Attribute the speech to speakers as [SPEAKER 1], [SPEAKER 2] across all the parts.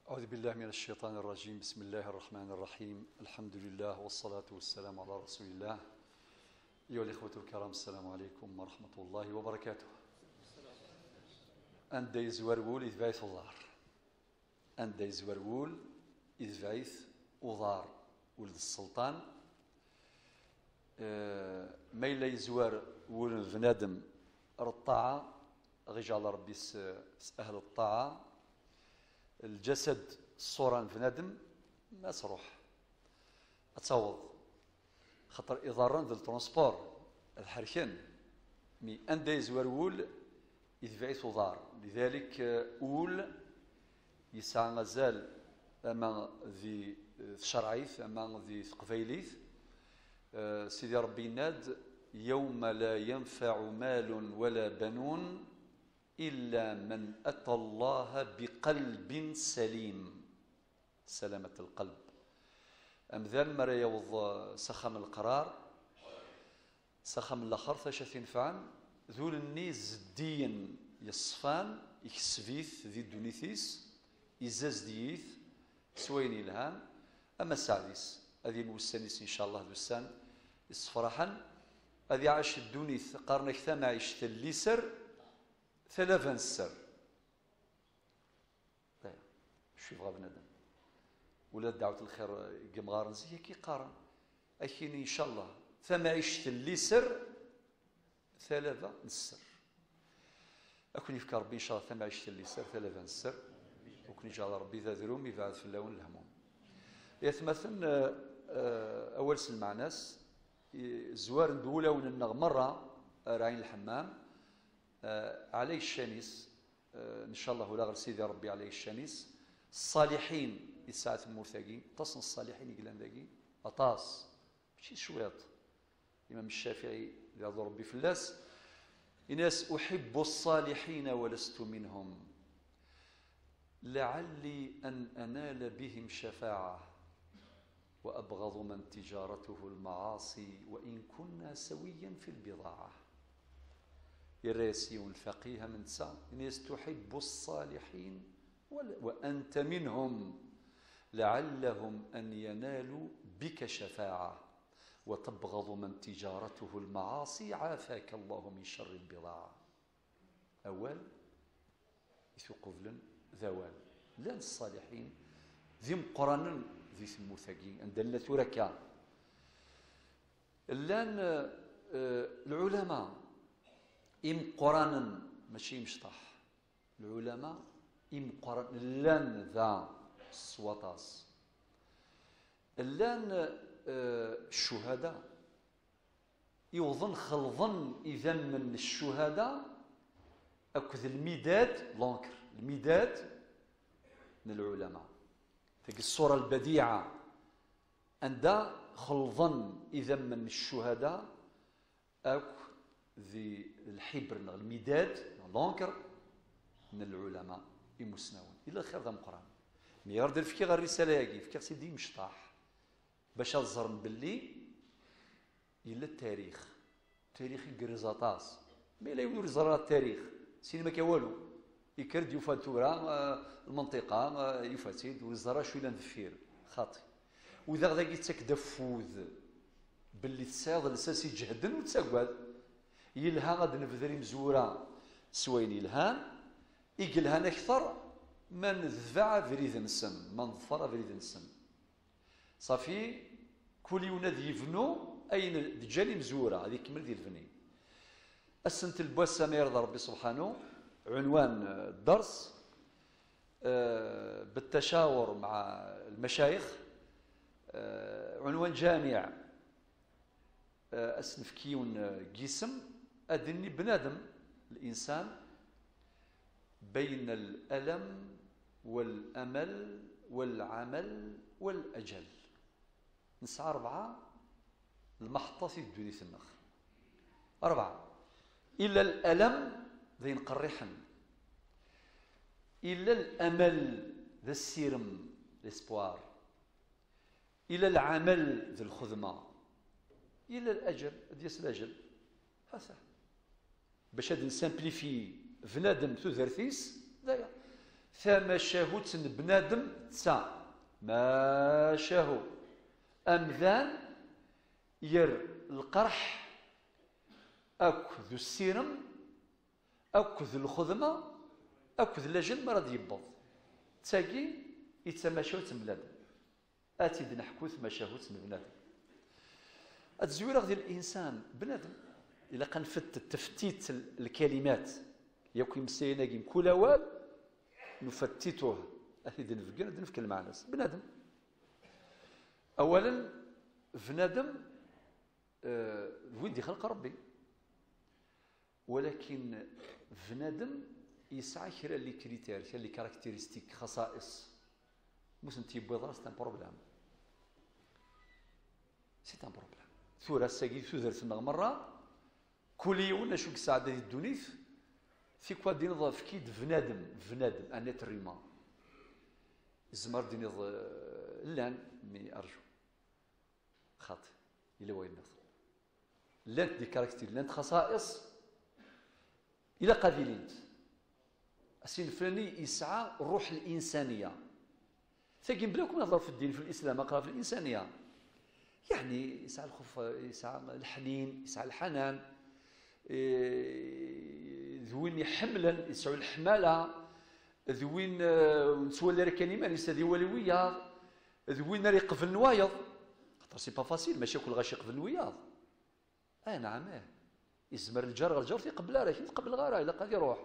[SPEAKER 1] أعوذ بالله من الشيطان الرجيم. بسم الله الرحمن الرحيم. الحمد لله والصلاة والسلام على رسول الله. أيها الإخوة الكرام، السلام عليكم ورحمة الله وبركاته. Anda yezwarwul idbɛit uḍar. Anda yezwarwul idbɛit uḍar. ولد السلطان ما إلا يزوار ولد بنادم الطاعة غيجي على ربي أهل الطاعة. الجسد الصورة بنادم ما تروح أتصوض خاطر إضارا ذو الترونسبور الحركان مي أندا يزوار وول يدفعيث وضار. لذلك وول يسعى مازال أما ذي الشرعيث أما ذي قبيليث. سيدي ربي ناد يوم لا ينفع مال ولا بنون إلا من أتى الله بقلب سليم. سلامة القلب أمثال مرا يوض سخم القرار سخم الآخر ثاشا ينفعن ذول النيز الدين يصفان يكسفيث ذي الدونيثيس يزاز ديث سوين الهان. أما السادس هذه الوسانيس إن شاء الله دوسان يصفرحا هذه عاش الدونيث قرنك ثم عيش الليسر ثلاثة السر. طيب شو يبغى بنادم ولا دعوة الخير قمغار نزيه كي قارن أكين إن شاء الله ثم عيش الليسر ثلاثة السر. أكون يفكر ربي إن شاء الله ثم عيش الليسر ثلاثة السر. وكن يجعل ربي ذا ذروم يبعث في اللون الهموم. يتمثل أول سلمع ناس زوار دولة وننغ مرة راعين الحمام عليه الشانيس إن شاء الله ولا غير سيدي ربي عليه الشانيس. الصالحين يساعد المرتقين تصن الصالحين يقلان ذاكي أطاس ماشي شويط. الإمام الشافعي يعظ ربي فلاس الناس أحب الصالحين ولست منهم لعلي أن أنال بهم شفاعة وأبغض من تجارته المعاصي وإن كنا سويا في البضاعة. الراسي والفقيه من تسع الناس تحب الصالحين وأنت منهم لعلهم أن ينالوا بك شفاعة وتبغض من تجارته المعاصي عافاك الله من شر البضاعة. أول يثقفل ذوال لان الصالحين ذي مقرن ذي ثموثقين عندنا ثركا لان العلماء إم قرانا ماشي مشطح. العلماء إم قرانا لان ذا السوطاس لان الشهداء يوظن خلظن إذا من الشهداء أكذ المداد لونكر المداد من العلماء. تلك الصورة البديعة عند خلظن إذا من الشهداء أك ذي الحبر المداد لونكر من العلماء يمسنون إلى خير ذا مقران ميرد الفكي غير الرسالة يجي فكي سيدي مشطاح باش الزرم باللي إلا التاريخ تاريخ الجريزاطاس ما لا يقولوا زرار التاريخ سينما كوالو يكرد يفاد تورا المنطقة يفاتيد والزرار شوي لنذفير خاطي وإذا غدا يتسك دفوذ باللي تساعد الأساس يجهدن وتساقواد يلها غاد نبذري مزورة سوين يلهان يقلهان أكثر من ذفع فريد نسم من ظفر فريد نسم صافي كل يوناد يفنو أين دجالي مزورة هذه كمل ديال الفني. السنة البواسة ما يرضى ربي سبحانه. عنوان الدرس بالتشاور مع المشايخ عنوان جامع أسنفكيون جسم أدني بنادم الإنسان بين الألم والأمل والعمل والأجل. نسعى 4 المحطة في الدنيا النخ 4 إلا الألم ذي نقرحن إلا الأمل ذا السيرم الاسبوار إلا العمل ذي الخدمة إلا الأجل ديال الأجل هذا باش هاد نسامبليفي بنادم ثوثرثيس دايا ثما شاهوت بنادم تسا ما شاهو أمذان ير القرح أكذ السيرم أكذ الخذمة أكذ لاجل مرض يبض تاقي يتسمى شاهوت بنادم آتي نحكوث ما شاهوت بنادم التزوير ديال الإنسان بنادم إلا كنفت تفتيت الكلمات ياكو مسينا كيم كل وال نفتتوه أكيد نفكر مع الناس بنادم أولا بنادم وين خلق ربي ولكن بنادم يسعى كرا لي كريتير كرا لي كاركتيرستيك خصائص موسن تيبوض سي ان بروبليم سي ان بروبليم ثورة ساقي ثوثر مرة كل يوم نشوف سعادة الدنيف في كوا دين ضاف كيد بنادم أنا تريما الزمر دين لان مي أرجو خاطئ إلى وين نصل لانت دي كاركتير لانت خصائص إلى قابلينت السين الفلاني يسعى الروح الإنسانية ثاقين بلاكم نهضر في الدين في الإسلام أقرأ في الإنسانية يعني يسعى الخوف يسعى الحنين يسعى الحنان ذوين حملا يسعى الحمالة ذوين نسولي راه كان يمان يستدي ولوياض ذوين راه يقفل نوايض خاطر سي با فاسيل ماشي كل غاش يقفل نوايض نعم يزمر الجار يقبل راه يقبل غيره الا قاد يروح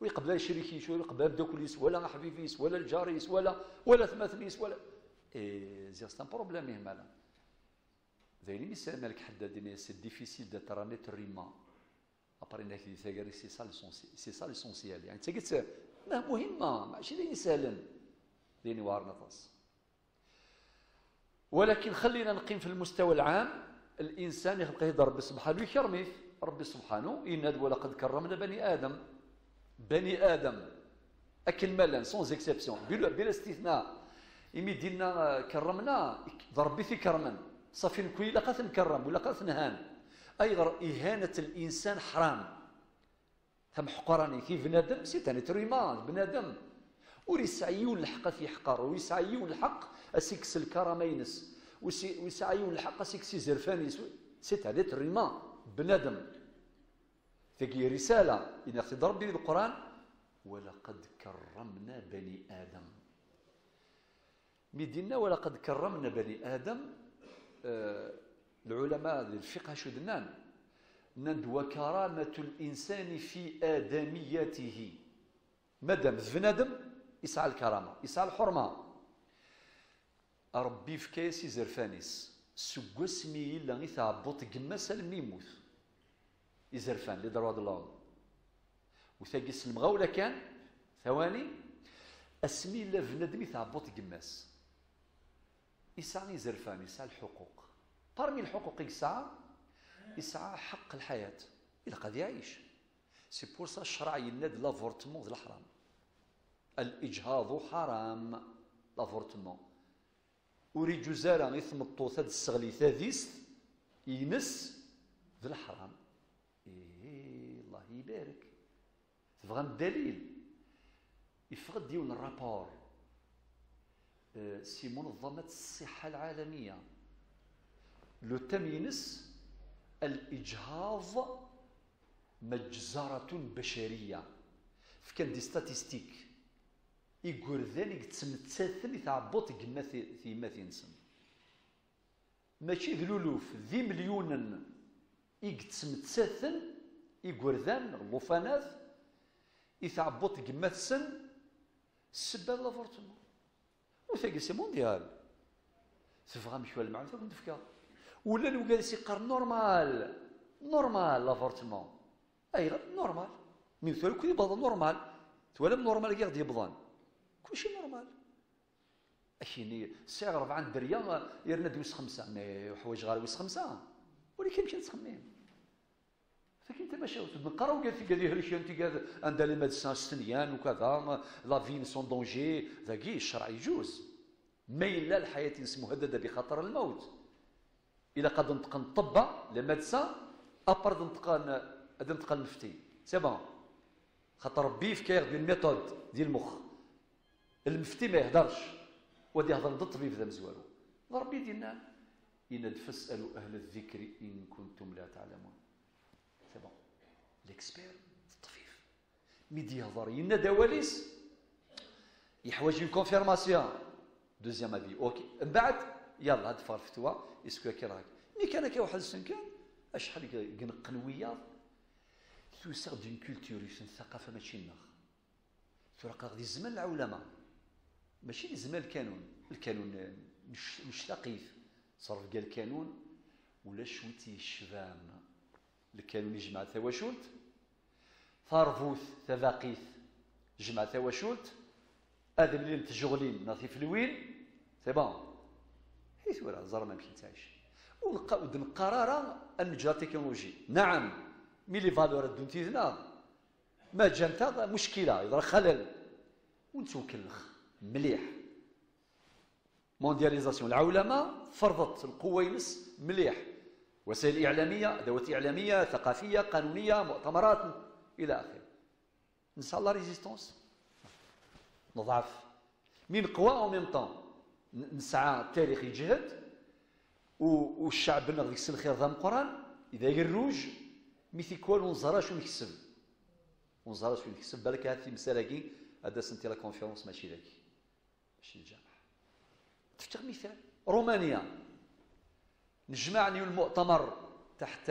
[SPEAKER 1] ويقبل يشريكي شو يقبل بداكليس ولا حبيبيس ولا الجاريس ولا ثماثنيس ولا زي سي ان بروبليم مالا ذايني مثال مالك حدادين سي ديفيسيل دو ترانيت الريما ابري انك ثاغري سي سا ليسونسيال يعني تاقيت مهمه ماشي اللي يسالن ديني وارنطاس ولكن خلينا نقيم في المستوى العام الانسان يخلق يهضر ربي سبحانه يكرميه ربي سبحانه يناد ولقد كرمنا بني ادم اكل مالا سون اكسبسيون بلا استثناء يمي دينا كرمنا ضربي في كرما صافي نكوي لا قاث نكرم ولا قاث نهان ايضا اهانه الانسان حرام ثم حقراني في بنادم سي تاني تريمان بنادم ويسعيون الحق في حقر ويسعيون الحق اسيكس الكرامينس ويسعيون الحق اسيكس زرفانيس سي تاني تريمان بنادم ثقي رساله ان اختضر به القران ولقد كرمنا بني ادم ميدينا ولقد كرمنا بني ادم العلماء الفقه شو دنان نند وكرامة الإنسان في آدميته مادام بنادم يسعى الكرامة يسعى الحرمة ربي في كيسي زرفانيس سقسمي إلا يثابط قماس الميموت يزرفان لدرواد الله وثاقي المغاولة كان ثواني اسمي إلا بنادم يثابط قماس يسعى زرفان يسعى الحقوق برمي الحقوق يسعى حق الحياة إلا قد يعيش سي بور سا الشرع يناد لافورتمون ذي الحرام الإجهاض حرام لافورتمون وري جزارة يثمطو ثاد السغلي ثاديس ينس ذي الحرام الله يبارك تبغى الدليل يفقد ديون الرابور سي منظمة الصحة العالمية لو تمينس الإجهاض مجزرة بشرية فكان دي ستاتيستيك يقول ذلك تسمتساثن يتعبط كما في ما تنسم ماشي ذلولوف ذي مليون يتسمتساثن يقول ذان اللوفانات يتعبط كما تسن السبب لافورتمون وثاقي سي مونديال تفهم شويه المعنى تكون تفكر ولا لو جالس يقر نورمال لافورتمون اي نورمال من ثول كل يبض نورمال توالم نورمال كي غادي يبضان كلشي نورمال اشيني ساعه 4 دريا يرنا دوس 5 مي حوايج غير ويس 5 ولكن مشي نتخمم فكي انت ماشي نقراو قال في قال لي هلشي انت قال عندها لي ميدسان ستنيان وكذا لا في سون دونجي ذاكي الشرع يجوز ما الا الحياه مهدده بخطر الموت إلا قد نتقن الطب لمادسان أبرد نتقن نفتي سي بون خاطر ربي في كيغ ديال الميثود ديال المخ المفتي ما يهدرش ودي يهضر ضد الطبيب ذا مزوارو ربي دينا إن فاسألوا أهل الذكر إن كنتم لا تعلمون سي بون ليكسبير الطبيب ميدي يهضر ينا دواليس يحوج اون كونفيرماسيون دوزيام افي اوكي من بعد يلا هاد فار فتوى اسكو كي راك مي كان كي واحد السن كان اشحال قنويه تو سيغ دون كولتور ثقافه ماشي نخ فرق غادي الزمان العولمه ماشي زمان الكانون مش ثقيف صرف قال الكانون ولا شويتي الشبان الكانون يجمع ثواشولت ثارفوث ثباقيث جمع ثواشولت هذا اللي تجغلين ناطي في الوين سي بون حيث ولا زر ما مشي تعيش ونلقى قراره النجار تكنولوجي نعم مي لي فالور دونتيزنا ما جانتا مشكله يضرب خلل ونتوكلخ مليح موندياليزاسيون العولمه فرضت القوينس مليح وسائل اعلاميه ادوات اعلاميه ثقافيه قانونيه مؤتمرات الى اخره نسال لا ريزيستونس نضعف من قوى او من طون نسعى التاريخ يجهد والشعب بنا غيكسب الخير ذا القران اذا يروج مثل كوال ونزرا شو نكسب ونزرا شو نكسب بالك هذه المساله كي هذا سنتي لا كونفيرونس ماشي ذاك ماشي الجامعه تفتح مثال رومانيا نجمعني المؤتمر تحت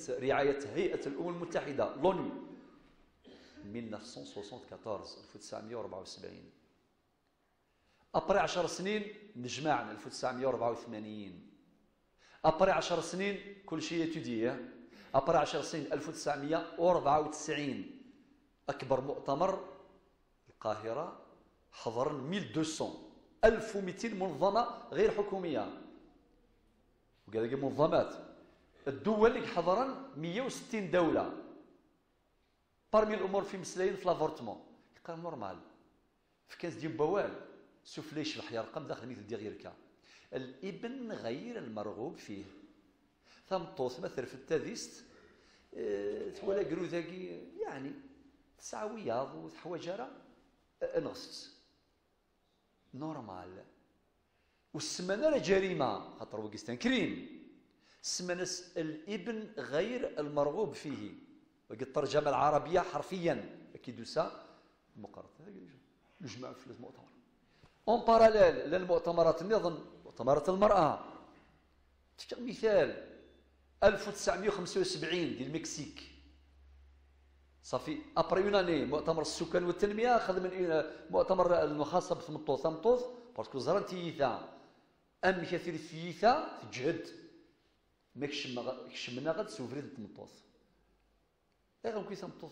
[SPEAKER 1] رعايه هيئه الامم المتحده لونو 1974 أبري 10 سنين نجمعنا 1984 أبري 10 سنين كل شيء يتديه أبري 10 سنين 1994 أكبر مؤتمر القاهرة حضر 1200 منظمة غير حكومية وقال منظمات الدول اللي حضرن 160 دولة برمي الامور في مسلاين في لافورتمون يقال نورمال في كاس ديال بوال سوف لي يشرح لي رقم داخل مثل ديال غيركا الابن غير المرغوب فيه ثم طوس مثل في التاديست تولى قرو ذاكي يعني تسعة وياض وحواجره نغست نورمال والسمانه جريمه خاطر وكيستان كريم السمانه الابن غير المرغوب فيه وقد الترجمه العربيه حرفيا اكيد سا مقرر نجمع في المؤتمر اون باراليل للمؤتمرات النظام مؤتمرات المراه مثال 1975 ديال المكسيك صافي ابري اون اني مؤتمر السكان والتنميه خدم من مؤتمر الخاص بثمطوط باسكو زران تيثا ام كثير تيثا تجهد ماكشمنا غاد سوفريت ثمطوط غير كي ثمطوط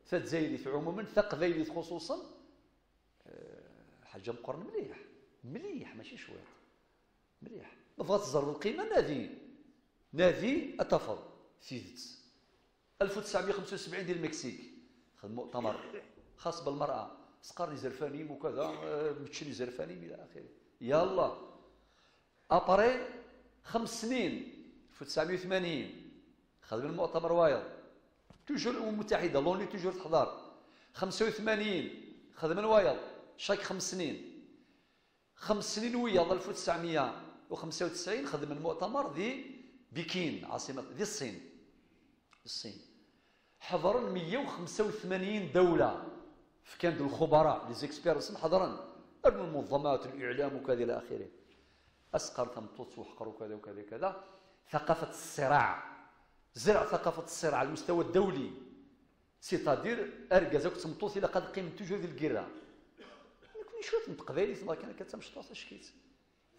[SPEAKER 1] فات زايريت عموما ثقفيليت خصوصا حاجه مقرن مليح ماشي شويه مليح بغات تزرب القيمه نادي اتفض سيدت 1975 ديال المكسيك خدم مؤتمر خاص بالمراه سقرني زرفانيم وكذا متشري زرفانيم الى اخره يلا ابري 5 سنين 1980 خدم المؤتمر وايض توجور الامم المتحده لوني توجور تحضر 85 خدم الوايض شاك 5 سنين 5 سنين وياض 1995 خدم المؤتمر دي بكين عاصمه دي الصين حضر 185 دوله في كان الخبراء لي زيكسبيرس حضرن المنظمات الاعلام وكذا الى اخره اسقر تمطوط وحقر وكذا وكذا كذا ثقافه الصراع زرع ثقافه الصراع على المستوى الدولي سيتادير اركازك تمطوط الى قد قيم توجور ديال الكرا يكون شويه نتقبالي ثم كان كتمشطوط شكيت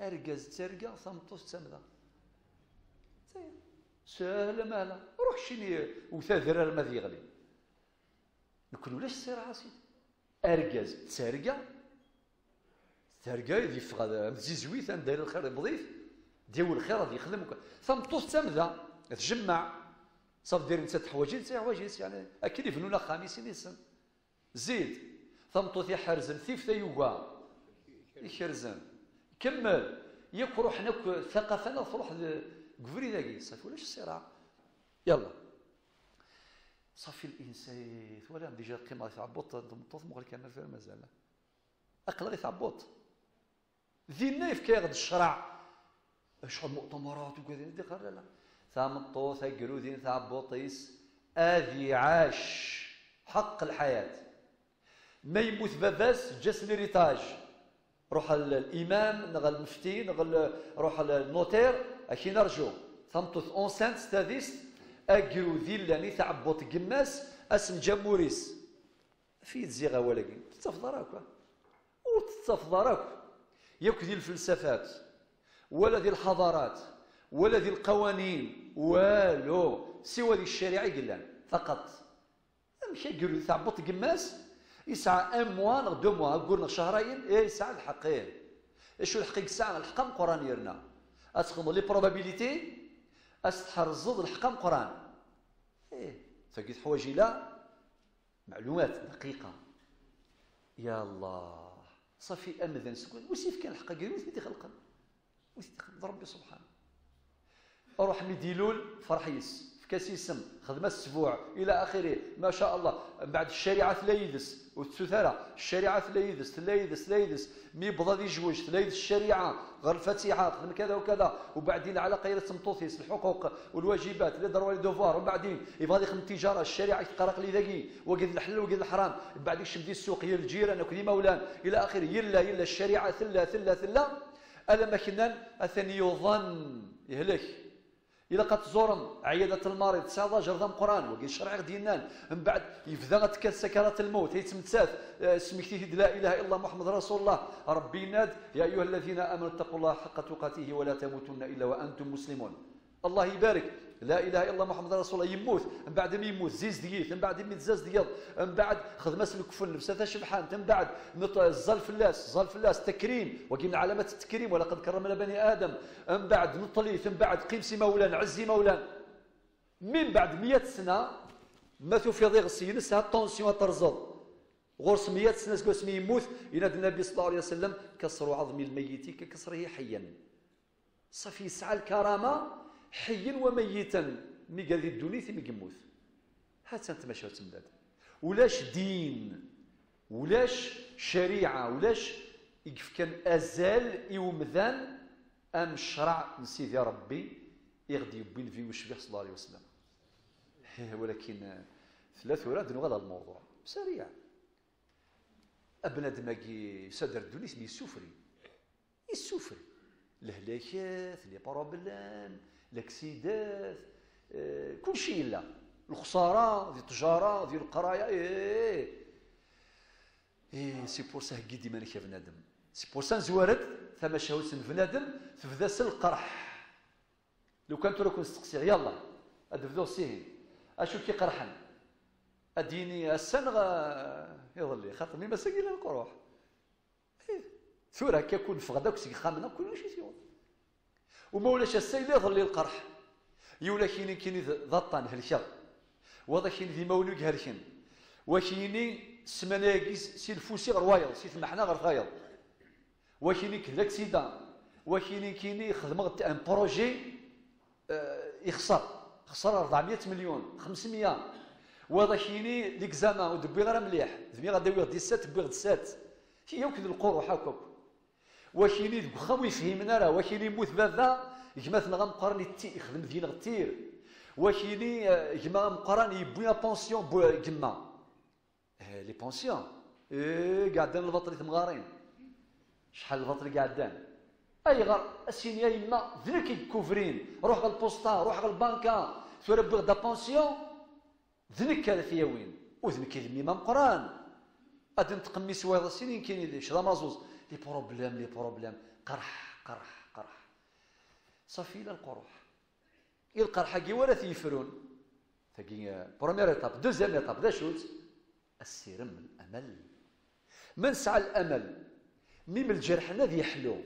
[SPEAKER 1] اركاز تركا تمطوط تمدا سهله مالا روح شيني وثاثر ما يغلي نكون ولاش الصراع سيدي اركاز تركا يضيف غدا مزيزويت داير الخير بضيف ديال الخير غادي يخدم ثمطوط تمدا تجمع صافي دير انت حوايج يعني اكيد يفنونا خامسين يسن زيد ثمطوط يحرزن ثيف يوغا يحرزن كمل يكرو حنا ثقافتنا تروح كفري ذاكي صافي ولاش الصراع يلا صافي الانسان ولا ديجا القيمه تاع بوط مطوط مغل كان فيها مازال أقل تعبط ذينا يفكي الشرع شغل مؤتمرات وكذا قال لا ثامطو ثقرو ذين ثعبوطيس اذي عاش حق الحياة ما يموت باباس جاس ليريتاج روح الامام نغل المفتي نغل روح النوتير اكي نرجو ثمطوث اونسانت ستاديست اقرو ذيلاني ثعبوط قماس اسم جموريس في تزيغه ولكن تتفضل راك وتتفضل راك ياك ذي الفلسفات ولا ذي الحضارات ولا ذي القوانين والو سوى ذي الشريعة قلان فقط مشي يقولوا ثعبط قماس يسعى ان موا نغ دو موا قلنا شهرين يسعى الحقين شو الحقيقة الساعة الحقام قران يرنا أتخذ لي بروبابيليتي أستحرزض الحقام قران فقيت حواجي لا معلومات دقيقة يا الله صافي أمذن سكون وسيف كان الحقيقة قالوا وثني خلقا ربي سبحانه اروح مديلول فرحيس في كاس يسم خدمه السبوع الى اخره ما شاء الله بعد الشريعه ثلايدس والتثاره الشريعه ثلايدس مي بضا دي جوج ثلايدس الشريعه غير الفاتحه خدم كذا وكذا وبعدين على قيرة مطوثيس الحقوق والواجبات لي ضروري دوفوار وبعدين يبغى يخدم التجاره الشريعه يتقرق لي ذاكي وقد الحلال وقد الحرام بعد يشمدي السوق يا الجيران وكذي مولان الى اخره يلا الشريعه ثلا ألا ما كنا أثني يظن يهلك إلا قد تزورم عيادة المريض 19 ذم قرآن وقيل الشرع دينان من بعد يفذا تكاد سكرات الموت يتمتثاث سمكتي لا إله إلا محمد رسول الله ربي ناد يا أيها الذين آمنوا اتقوا الله حق تقاته ولا تموتن إلا وأنتم مسلمون الله يبارك لا اله الا محمد رسول الله يموت من بعد ما يموت زيز دقيق من بعد ما يتزاز دقيق من بعد خذ ماس الكفن لبساتها شبحان من بعد الزال فلاس تكريم وكي من علامات التكريم ولقد كرمنا بني ادم من بعد نطليث من بعد قيمسي مولان عزي مولان من بعد 100 سنه ماتوا في ضيق السينس ها الطونسيون ترزض غرس 100 سنه سكو يموت ينادي النبي صلى الله عليه وسلم كسروا عظم الميت ككسره حيا صافي يسعى الكرامه حيا وميتا مي قال لي الدنيا ثم يموت هات انت ماشي تمداد ولاش دين ولاش شريعه ولاش كان ازال يومذان ام شرع نسيت يا ربي يغدي يبين في وشبيه صلى الله عليه وسلم ولكن ثلاث وراد نغلى الموضوع سريع ابنادم كي صدر الدنيا اسمه يسوفري الهلاكات لي بروبلام الاكسيدات كل شيء لا الخساره ديال التجاره ديال القرايه سي بور سا هكي ديما انا كبنادم سي بور سا نزوارد ثما شهوت بنادم تبدا سل القرح لو كانت راه كنستقسي يلا ادفدو سيهن اشوف كي قرحن اديني السنغ يظل خاطر مي مساكين القروح ثورة كيكون في غداك سي خامنا كل شيء سيوض وما ولاش السيد يظل القرح يولا كيني ضطان هالشر وضا كيني ذي مولوك هالشن وكيني سمناكيس سي الفوسي غير وايض سي المحنا غير فايض وكيني كلاكسيدان وكيني خدمة ان بروجي خسر 400 مليون 500 وضا كيني ليكزامان ودبي غير مليح دبي غادي 17 دبي 17 هي يمكن القروح هكاك وكيني ذوك خاوي يفهمنا راه وكيني يموت بابا كما غنقرن يخدم دينا غتير وكيني كما مقرن يبويا بونسيون كما لي بونسيون قاعدين البطري مغارين شحال البطري قاعدين اي غير اسيني يا يما ذلك يكوفرين روح غا البوسطا روح غا البنكه ثورة بغدا بونسيون ذلك هذا فيا وين وذلك يما مقران غادي نتقمي سوايض السنين كاين ليش لا مازوز لي بروبليم قرح صافي الى القروح القرحه كي ولا يفرون ثقي بروميير ايطاب دوزيام ايطاب دا شوت السيرم الامل من سعى الامل ميم الجرح الذي يحلو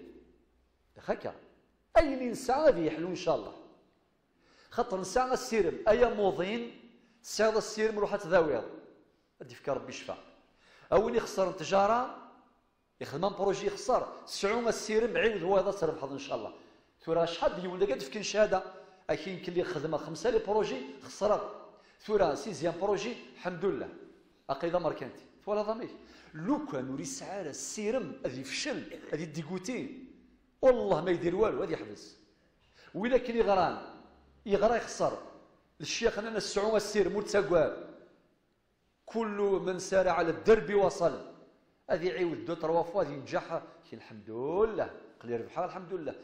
[SPEAKER 1] هكا اي نسعى ذي يحلو ان شاء الله خاطر نسعى السيرم ايا موضين سعى السيرم روح تذاويض ادي فيك ربي يشفى أو يخسر التجارة يخدم بروجي يخسر سعوم السيرم عيد هو هذا تربح إن شاء الله ثورة شحال يولد قد في كل شهادة أكين كل خدمة 5 لي بروجي خسرت ثورة 6 بروجي الحمد لله أقيدا ماركانتي ولا ضميك لو كان وري يسعى السيرم هذه يفشل هذه ديكوتي والله ما يدير والو هذه يحبس. ولكن يغرى يخسر. الشيخ أنا السعوم السيرم والتقوى كل من سار على الدرب وصل. هذه يعيود دو تروا فوا هذه ينجح الحمد لله قلي ربحها الحمد لله.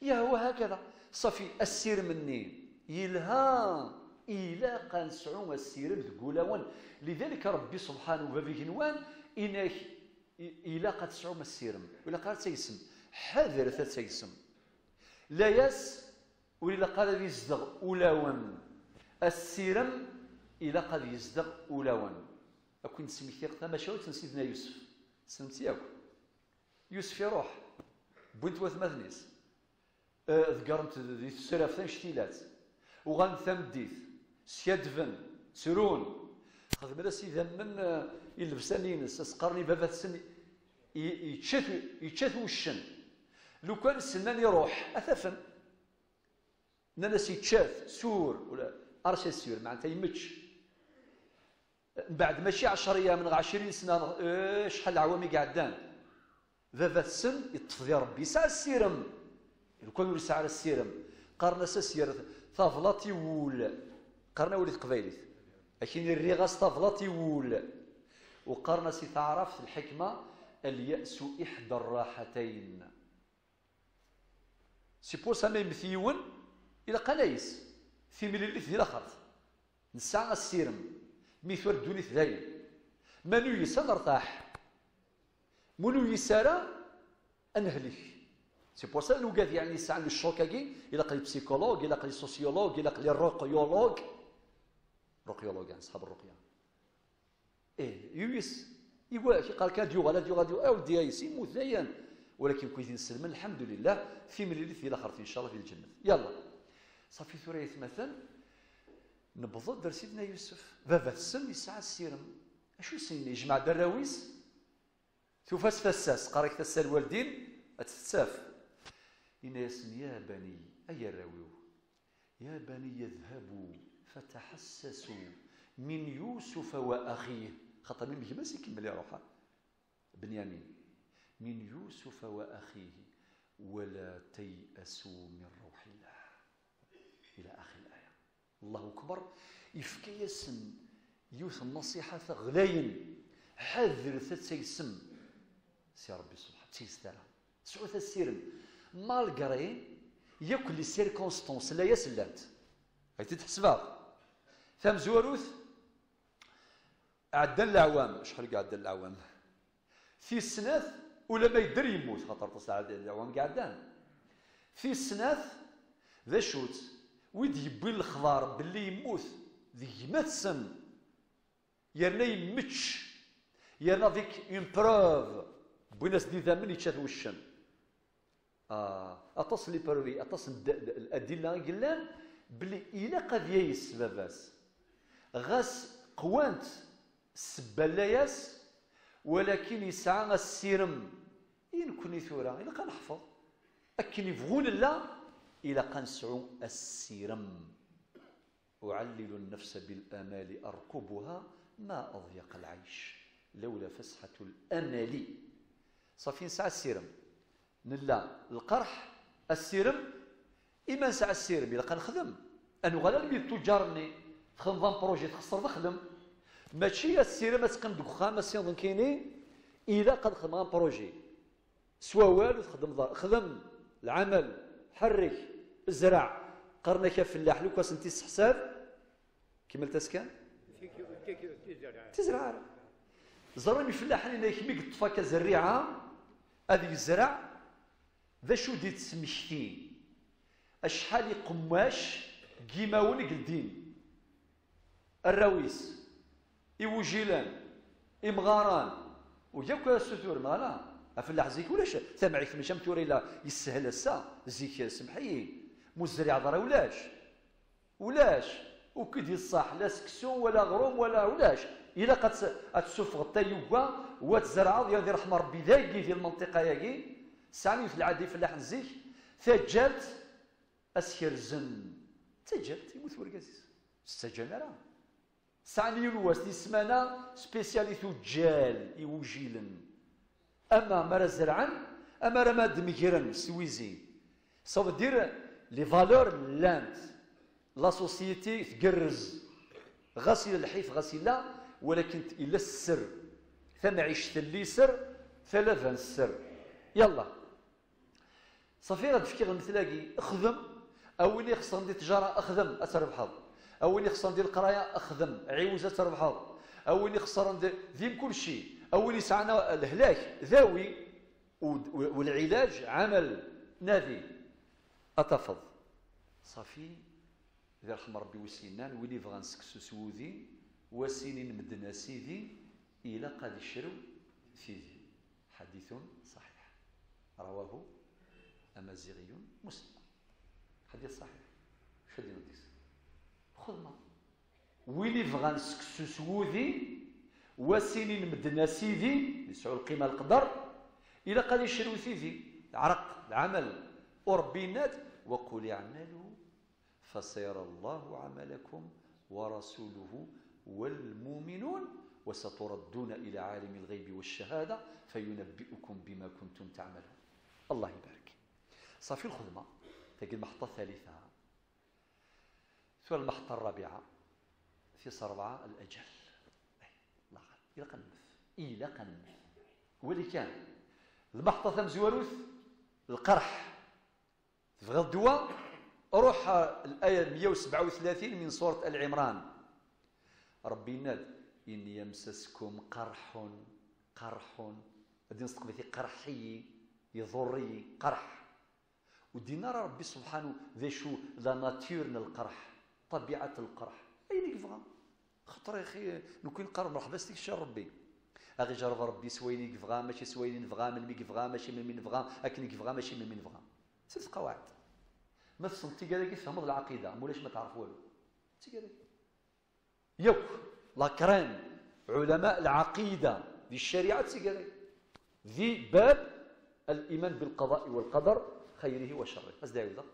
[SPEAKER 1] يا هو هكذا صافي السير مني يلها إلا قان سعوم السيرم تقولون. لذلك ربي سبحانه وبه إنك إلا قد سعوم السيرم ولا قال تيسم حذر تيسم لا يس وإلا قال يزدغ أولاون السيرم إلا قد يزدغ أولاون. أكون نسمي ثقة ما شاوت سيدنا يوسف سمتي ياكو يوسف يروح بنت وثمثنيس ذكرت ذي السلف شتيلات وغان ثمديث سيدفن سرون خذ بلا سيدا من يلبسانينس اسقرني بابا السن يتشاث وشن لو كان السنان يروح اثفن ناس يتشاث سور ولا ارشا السور معناتها يمتش بعد ماشي 10 ايام من 20 سنه شحال عوامي قعدان بابا السن يطفي ربي ساعه السيرم لو كان يسعى على السيرم قارنا سير ثافلاطي وول قارنا وليت قبايليت لكن الرغاس ثافلاطي وول وقارنا سي تعرف الحكمه اليأس إحدى الراحتين. سي بور سا ميم ثيون إلا قلايس في ملي ديال آخر نسعى السيرم ميثور الدوني ثداين منو يسا نرتاح منو يسارا أنهلك. سي بور سا نوقات يعني يسعى الشوكاكي إلا قلي بسيكولوج إلا قلي سوسيولوج إلا قلي الرقيولوج يعني أصحاب الرقية يويس يقول قال كان ديو غلا ديو غاديو او ديايس يموت ذيان ولكن كويس نسلم الحمد لله في مليلث الى اخرت ان شاء الله في الجنه. يلا صافي ثريث مثلا نبض در سيدنا يوسف بابا السم يسعى السيرم اشو سيني يجمع دراويس ثفاس فساس قارك تسال الوالدين اتتساف إناس يا بني اي الراويو يا بني اذهبوا فتحسسوا من يوسف واخيه خاطر من بيجي ماشي يكمل يروحها بنيامين من يوسف واخيه ولا تيأسوا من روح الله الى اخر الايه. الله اكبر يفكي يسن يوث النصيحه غلاين حذر تتسم سي ربي سبحانه تيسترا سعوث السيرم مالغري ياكل لي سيركونستونس لا يسلات هاي تتحسبها ثم زوروث عدن العوام شحال عدن العوام في السناث ولا ما يقدر يموت خاطر تصل العوام قعدان في السناث ذا شوت ويد يبين الخضار باللي يموت ذي ما تسم يرنا يمتش يرنا ذيك اون بروف بويناس دي ثمن يتشاف وشن اتصل لي بروفي اتصل الادله قلان بلي الا قد يايس باباس غاس قوانت السبالاياس ولكن يسعى السيرم ينكوني ثورة إلا كنحفظ أكن يبغون لا إلا كنسعو السيرم أعلل النفس بالآمال أركبها ما أضيق العيش لولا فسحة الأمل صافي نسعى السيرم نلا القرح السيرم إما نسعى السيرم إلا كنخدم أنو غالا نبيد تجارني تخنظم بروجي تخسر تخدم ماشي السيرة ما تقم دخان ما سينظن كاينين إلا قد خدم بروجي سوا والو تخدم خدم العمل حرك الزرع قرنك فلاح لو كاس انت حساب كيما تسكن تزرع زروني فلاح اللي يكمي قطفه كزريعه هذيك الزرع ذا شو ديت سمشتين اشحال قماش كيماون قلدين الراويس إوجيلان إمغاران وياك السثور مالا أفلاح زيك ولاش ثمعي ثم شمت لا يسهل السا زيك سمحي مزرع ضرا ولاش وكدي الصح لا سكسو ولا غروم ولاش إلا قد تسوف غطا يوكا وتزرع ديال رحمة ربي ذاكي في المنطقة ياكي سامي في العادي فلاح نزيك ثجلت أسكر زن تجلت يموت ورقازيس استجمرا سعني يلواس دي سمانة سبيسياليتو جال يوجيلن أما مرا زرعا أما راه دمجرن سويزي صوب دير لي فالور لانت لا سوسيتي تقرز غسيل الحيف غسيلة ولكن إلا السر ثم عيشت اللي سر ثلاثا السر يلا صافي غتفكي غنتلاقي اخدم أولي خصنا ندير تجارة اخدم أتربحض أولي خصنا ندير القراية اخدم عيوزة تربحض أولي خصنا ندير ذيم كل شيء أولي سعنا الهلاك ذاوي والعلاج عمل نادي أتفض صافي إذا رحم ربي وسينان ولي بغا نسكسو سوذي وسينين مدنا سيدي إلى قد يشرو سيدي حديث صحيح رواه أمازيغي مسلم حديث صحيح شدي نديس خذنا ويلي بغا نسكسو سوذي وسينين مدنا سيدي يسعو القيمة القدر إلى قد يشرو سيدي العرق العمل وربي ناد وقل اعملوا فسيرى الله عملكم ورسوله والمؤمنون وستردون إلى عالم الغيب والشهادة فينبئكم بما كنتم تعملون. الله يبارك. صافي الخدمة تجي المحطة الثالثة ثم المحطة الرابعة في صربعة الأجل. إلى قنف ولي كان المحطة ثم زواروث القرح تبغى الدواء روح الآية 137 من سورة العمران ربي ناد إن يمسسكم قرح غادي نصدق في قرحي يضري قرح ودينا ربي سبحانه ذي شو لا ناتير القرح طبيعة القرح أين يبغى خطر يا أخي نكون قرب مرحبا ستيك الشر ربي أغي جرب ربي سويني كفغا ماشي سويني نفغا من مي كفغا ماشي من مين نفغا أكني كفغا ماشي من مين نفغا ست قواعد ما تصنتي قالك يفهم العقيدة مولاش ما تعرف والو تي قالك يوك لاكران علماء العقيدة ذي الشريعة تي قالك ذي باب الإيمان بالقضاء والقدر خيره وشره أزدعي وذا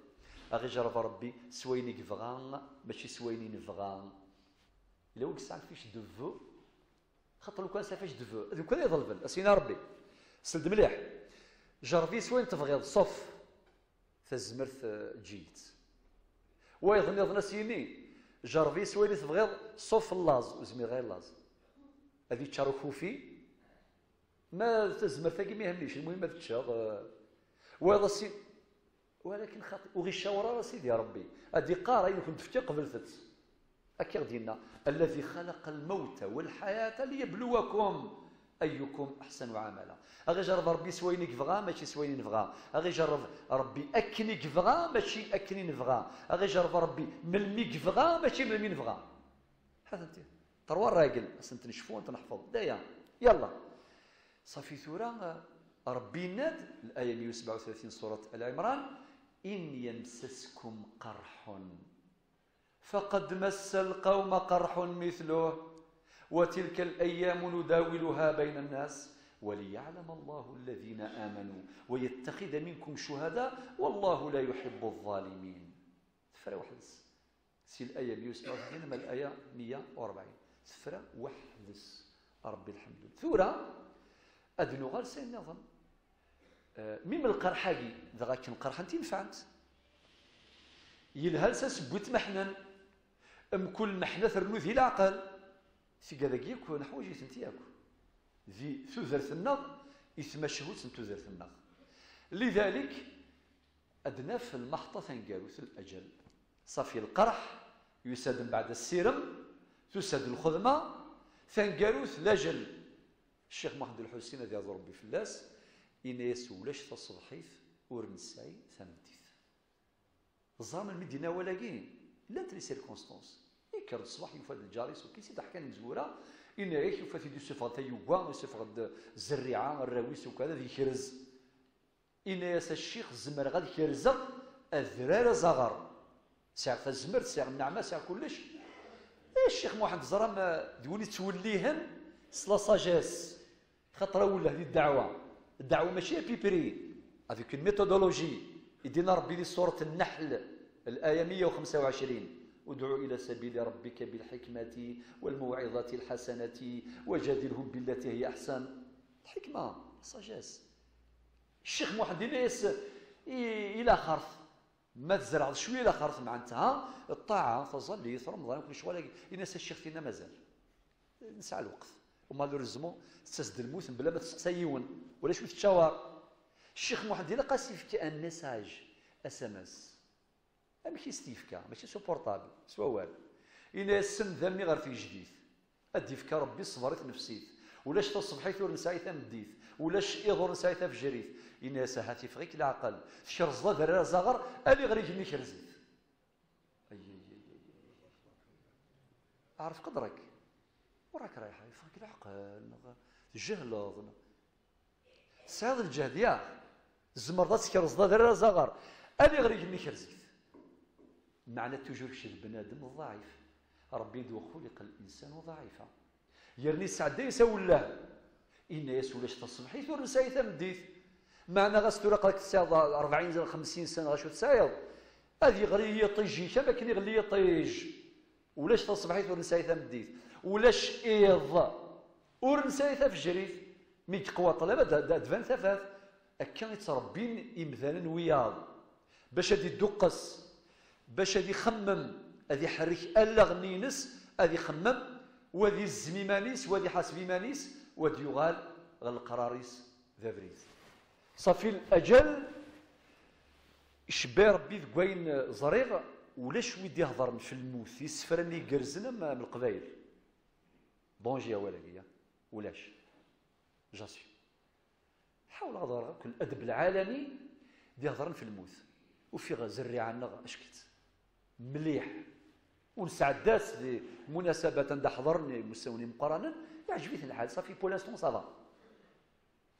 [SPEAKER 1] أغي جرب ربي سويني كفغا ماشي سويني نفغا إلا وك ساعة فيش دفو خاطر لو كان سافاش دفو هذو كذا يظلفن اسينا ربي سلد مليح جربي سوين تبغيض صف فالزمرت جيت ويظن سيني جربي سوين تبغيض صف اللاز وزمي غير لاز هذه تشارو خوفي ما تزمرت كي ما يهمنيش المهم ما تشاغ وهذا سي ولكن خاطر وغي الشاورة سيدي يا ربي هذه قاره يمكن تفتي قبل ثت أكيد دينا الذي خلق الموت والحياة ليبلوكم أيكم أحسن عملا أغي جرب ربي سويني كفغا ماشي سويني نفغا أغي جرب ربي أكني كفغا ماشي أكني نفغا أغي جرب ربي ملمي كفغا ماشي ملمي نفغا هذا انت تروى الراجل أسنت نشفو أنت نحفظ دايا يلا صافي ثورة ربي ناد الآية 137 سورة العمران إن يمسسكم قرح فقد مس القوم قرح مثله وتلك الأيام نداولها بين الناس وليعلم الله الذين آمنوا ويتخذ منكم شهداء والله لا يحب الظالمين. سفرة وحدث سي الآية 137 ما الآية 140 سفرة وحدث ربي الحمد لله ثورة أدنو غال سين نظم ميم القرحاقي ذا كان قرحا تنفعت يلهلس سبوت محنن كل محنة ثرنوذ هي العقل في كذاك يكون حوايج يتنتياكو ذي ثوذرث النغ يتمشهود ثوذرث النغ لذلك أدنى في المحطة ثنقاروث الأجل صافي القرح يساد بعد السيرم تساد الخدمة ثنقاروث الأجل الشيخ محمد الحسين هذا يضرب ربي في اللاس إن يسولاش تصدحيث ورنساي ثمتيث الظلام المدينة ولاقين لا تري سيركونستانس يكر الصباح يفاد الجاريس وكيسي تحكان مزورة إن ياك يفاد يدو سفغ تيوغا سفغ الزريعة الراويس وكذا ذي كرز إن ياس الشيخ الزمر غادي كرزق الذرار زغر ساعة الزمر ساعة النعمة ساعة كلش الشيخ محمد زرام دولي توليهن سلا ساجاس خاطر ولا هذه الدعوة ماشي بيبري افيك الميثودولوجي يدينا ربي لي سورة النحل الآية 125 ادع إلى سبيل ربك بالحكمة والموعظة الحسنة وجادلهم بالتي هي أحسن. الحكمة ساجاس. الشيخ محمد الناس إلى خرث ما تزرع شوية إلى خرث معناتها الطاعة تظل في رمضان وكل شوية الناس الشيخ فينا مازال نسعى الوقت ومالوريزمون تسد الموت بلا ما تسقسيون ولا شويه تشاور. الشيخ محمد الا قاسي فيك ان ميساج اس ام اس ماشي ستيفكا ماشي سو بورطابل سوا والو الا السن ذمي غير في جديد ادي فيك ربي صبرت نفسيت ولاش تصبحيت ورنسايتها مديت ولاش ايضور نسايتها في جريت إن ساهاتي فغيك العقل شرزة ذرا زغر ألي غريج مني كرزيت أعرف قدرك وراك رايحة يفغيك العقل جهل سعيد الجهد يا زمرضات كرزة ذرا زغر ألي غريج مني كرزيت معنى توجور شي البنادم الضعيف ربي يدو خلق الإنسان ضعيفا يرني سعدي يسول له إن يسولاش تصبحيت ورنسايتها مديت معنى غاستورا قالك تساعد 40 سنه 50 سنه غاشو تسايض هذه غريه طيجي كما كاين غليه طيج ولاش تصبحيت ورنسايتها مديت ولاش ايض ورنسايتها في الجريث مي تقوى طلبه دفان ثفاث اكا يتربين امثالا وياض باش هادي دوقس باش هادي يخمم هادي يحرك الا غنينس هادي يخمم وهادي الزميمانيس وهادي حاسبيمانيس وهادي يغال غالقراريس ذا بريز صافي الأجل شبي ربي ذكوين زريغ ولاش ويدي يهضر في الموت يسفرني يقرزنا من القبايل بونجي ولا ولاش جاسي حاول هضر كل الأدب العالمي دي يهضرن في الموت وفي غزري عنا اشكت مليح ونسعدات لمناسبة دا حضرني مستوني مقارنة يعجبني الحال صافي بولانستون صافا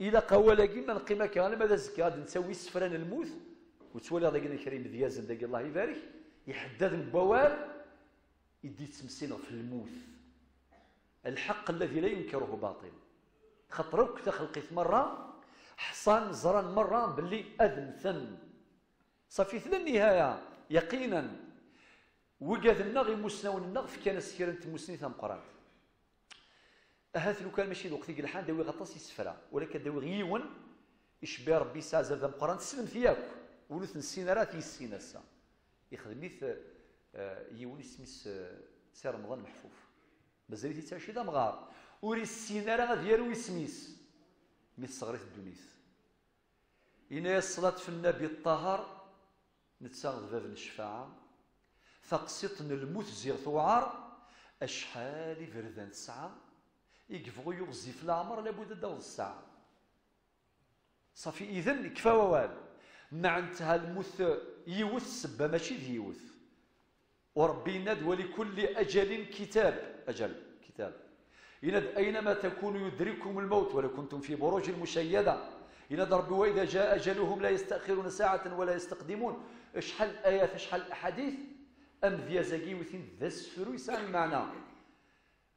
[SPEAKER 1] إلا قوالا كيما القيمة كان ماذا زكي غادي نسوي السفران الموت وتولي هذاك الكريم ديازن داك الله يبارك يحدد البوال يدي تمسين في الموت الحق الذي لا ينكره باطل خطروك تخلقيت مرة حصان زران مرة باللي أذن ثن صافي ثلا النهاية يقينا وقاد النغ يمسنون النغ في كان سكيرن تمسني ثم قرات هذا لو كان ماشي الوقت يقول الحال داوي غطاس يسفرا ولكن داوي غيون يشبه ربي ساعه زاد القران تسلم فياك ولث السينارات يسينا السا يخدميث يون سميس سي رمضان محفوف مازال تيتعشي دا مغار وري السينارا ديالو يسميس مي صغريت الدنيس إنا الصلاة في النبي الطهر نتساغ باب الشفاعة ثقسطن الموت زيغ ثوعار أشحال فردان تسعة يقفغو يغزي في العمر لابد داوز الساعة صافي إذن كفا ووال مع انتهى الموت يوث سبا ماشي ديوث وربي يناد ولكل أجل كتاب أجل كتاب يناد أينما تكونوا يدرككم الموت ولو كنتم في بروج مشيدة يناد ربي وإذا جاء أجلهم لا يستأخرون ساعة ولا يستقدمون شحال آيات شحال أحاديث أم ذي زاكيوثين ذا السفرو يسعى المعنى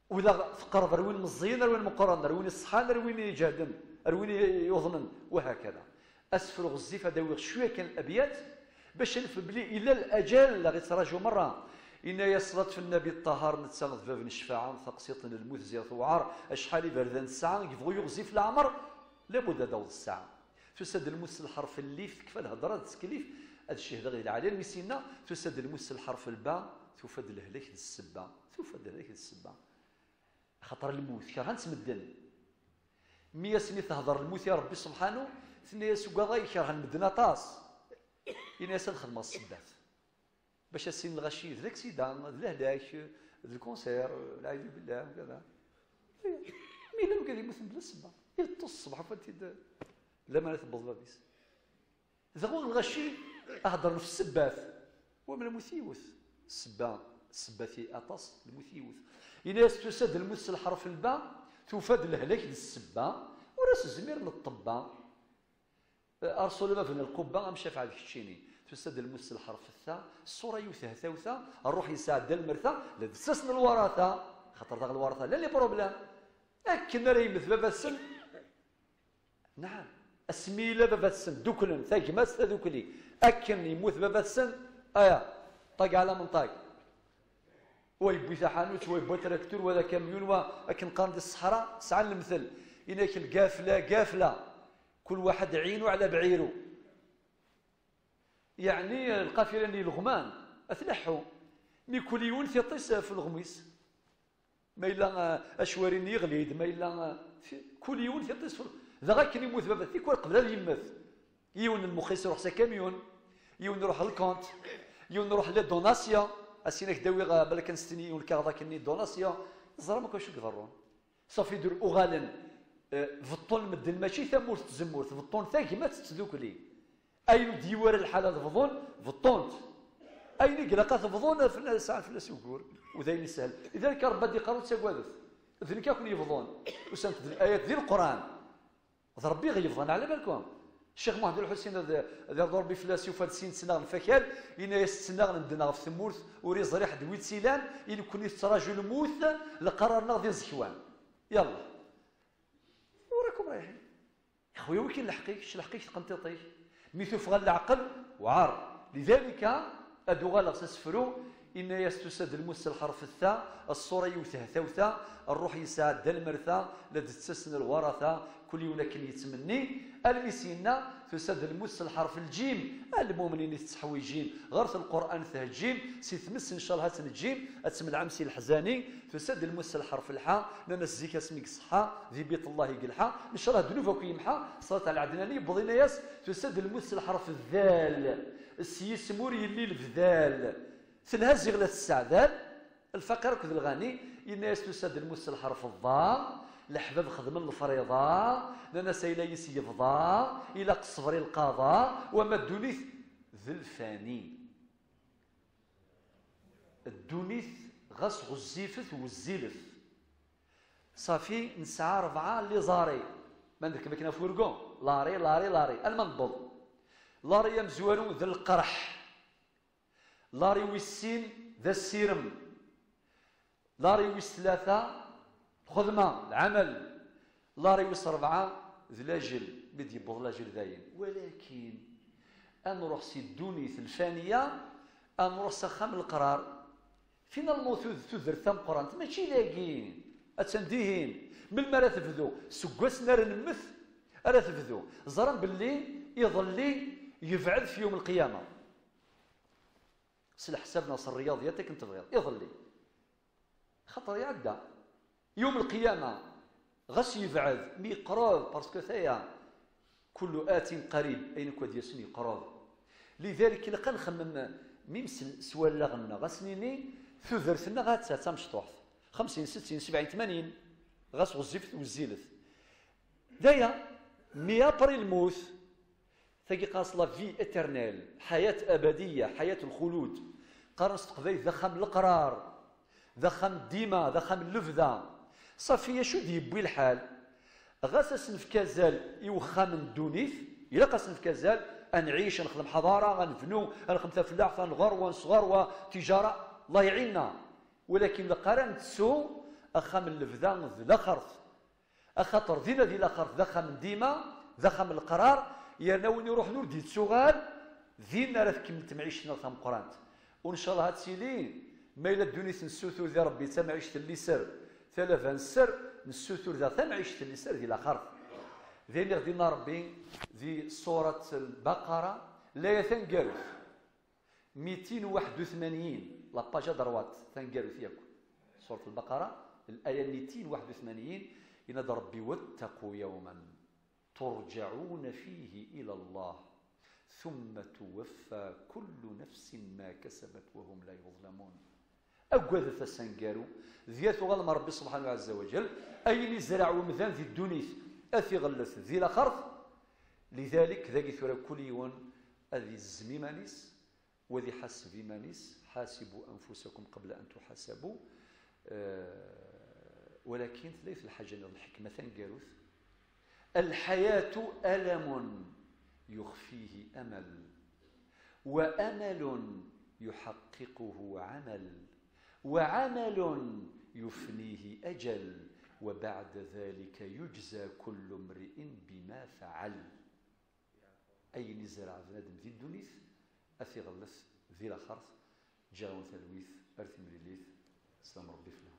[SPEAKER 1] وإذا فقرض روين مزين روين مقرن روين الصحان روين يجادن روين يظنن وهكذا أسفل غزيفة داوي شوية كان الأبيات باش نفبلي إلى الأجل لا غيتراجعوا مرة إن يصلت في النبي الطهار نتساغد باب الشفاعة ثقسيط الموت زيارة وعار أشحال بردان الساعة يبغوا يغزي في العمر لابد داوز الساعة تسد الموس الحرف الليف كفى الهضرة تسكليف هذا الشيء هذا غير عليه المسينا تسد الموس الحرف الباء تفد الهلاك السبا تفد الهلاك السبا خطر الموت كرهان تمدن مية سنة تهضر الموت يا ربي سبحانه ثنيا سوكا يكرهن مدنا طاس يناس الخدمة الصدات باش السين الغشي ذاك سيدان الهلاك الكونسير العياذ بالله وكذا مين لم كان يموت بلا سبا يلطس الصبح فانت لا ما تبض بابيس ذاك الغشي اهضر في السباث ومن المثيوث السباثي اطاس المثيوث يناس تسد المس الحرف الباء تفاد الهلاك للسبا وراس الزمير للطبا ارسل ما في القبه مشى في هذاك الشيني تسد المس الحرف الثاء الصوره يوثه ثوثه الروح يساعد المرثى لدسسنا الوراثه خاطر داك الوراثه لا لي بروبليم اكن راه يمث بابا السن نعم اسميله بابا السن دوكلن ثاكماس دوكلي اكن يموت بابا السن ايا طاق على من طاق ويبوي حانوت ويبوي تراكتور ولا كاميون ولكن قارن الصحراء سعى المثل إنك القافلة كل واحد عينه على بعيره. يعني القافلة اللي الغمان أتلحوا مي كل يوم يطيس في الغميس ما إلا أشوارين يغليد ما إلا كل يوم يطيس في ذا غا كان يموت بابا في كل قبل يموت يون المخيس يروح سكاميون يون يروح للكونت يون يروح للدوناسيون أسينك داوي بلا كنستني والكاغدا كني دوناسيون زرا ما كاينش يقدرون صافي يدير أغالا فطون مدن ماشي ثمورت تزمورت فطون ثاكي ما تتذوكلي أين ديوار الحالة فضون فطونت أين قلقات فضون في الساعة في السوكور وذين سهل لذلك ربي دي قارون تساقوادث ذلك يكون يفضون وسنت الآيات ذي القرآن ربي غيفضون على بالكم الشيخ محمد الحسين هذا ضربي فلاسي وفاد سين سنة الفكال إنا يستنى ندنا في ثمورث وريز ريح دويت سيلان إن كون يتراجع الموت لقرار ناضي زكوان يلا وراكم رايحين يا خويا وين كاين الحقيق الحقيق تقنطيطي ميثو فغال العقل وعار لذلك أدو غالغ سسفرو إن يستسد المس الحرف الثاء الصورة يوثه ثوثة الروح يساعد دا المرثى لدى تسسن الورثة كل يوم لكن يتمني المسينا تسد المس الحرف الجيم المؤمنين يتسحوي جيم غرث القرآن ثه الجيم سيتمس إن شاء الله هاتن الجيم أتسمى العمسي الحزاني تسد المس الحرف الحاء ننسيك اسمك صحة ذي بيت الله يقلحا إن شاء الله دنوفك يمحى صلاة على العدناني بضينا ياس تسد المس الحرف الذال السيسمور يلي الفذال ثلها غلة السعدال الفقر كذ الغني الناس تسد المس الحرف الضاء الحباب خدم الفريضة لنا سيلا يسيفضا إلى قصفر القضاء وما الدنيث ذي الفاني الدنيث غص غزيفث والزيلف صافي نسعى 4 اللي زاري ما عندك كما كنا فورقون لاري المنضد لاري مزوانو ذا القرح لاري ويسين ذا السيرم لاري ويس 3 خدمة العمل لاري ويس 4 ذا لاجل بدي يبوظ لاجل ذاين ولكن أنروح سي الدنيث الفانية أنروح سخام القرار فين الموت تذر ثم قران ماشي لاقين أتنديهين من المرا تفذو سكواس نار نمث أرا تفذو زران باللي يظلي يفعل في يوم القيامة سل حساب ناصر الرياضياتك انت بغيض يظلي خطر يعدى يوم القيامة غس يفعل مي قراب باسكو ثايا كل آت قريب أين كود يسني قراب لذلك لقا نخمم ميمسل سوال لغنا غسنيني ثذرتنا غاتسا تمشطوح 50 60 70 80 غاس غزيفت وزيلت دايا 100 بري الموت ثقي قاصله في اترنال حياه ابديه حياه الخلود قرن استقبال ذخم القرار ذخم ديما ذخم اللفذه صافيه شو ديبوي الحال غاس في كازال يوخا من دونيث الا قاس في كازال نعيش نخدم حضاره غنفنو نخدم تفلاح غروه صغروه تجاره الله يعيننا ولكن لقران تسو اخا من الفذا ذا خرث اخاطر ذينا ذي الاخر ذا من ديما ذا من القرار يرناوني يروح نور دي تسوغال ذينا راه كملت معيشنا ثم قرانت وان شاء الله هاتسيلي ما الا الدنيا نسوثو ذا ربي تما عيشت اللي سر ثلاثه نسر نسوثو ذا ثما عيشت اللي سر ذي الاخر ذي غدينا ربي ذي سوره البقره لا يثنقرث 281 لاباجا دروات ثنقرث ياكو سوره البقره الايه 281 ينادى ربي واتقوا يوما ترجعون فيه الى الله ثم توفى كل نفس ما كسبت وهم لا يظلمون أقوى ثسنقارو ذيات غلم ربي سبحانه عز وجل أين زرع ومذان ذي الدنيث أثي غلث ذي الأخرث لذلك ذاك ثورة كل يوم أذي الزميمانيس وذي حسب مانيس حاسبوا أنفسكم قبل أن تحاسبوا ولكن ليس الحاجة الحكمة ثنقاروث الحياة ألم يخفيه أمل وأمل يحققه عمل وعمل يفنيه أجل وبعد ذلك يجزى كل امرئ بما فعل أي نزرع بنادم ذي الدنيث أثي غلث ذي الأخرث جاون ثلويث أرث مليليث سلام ربي فينا.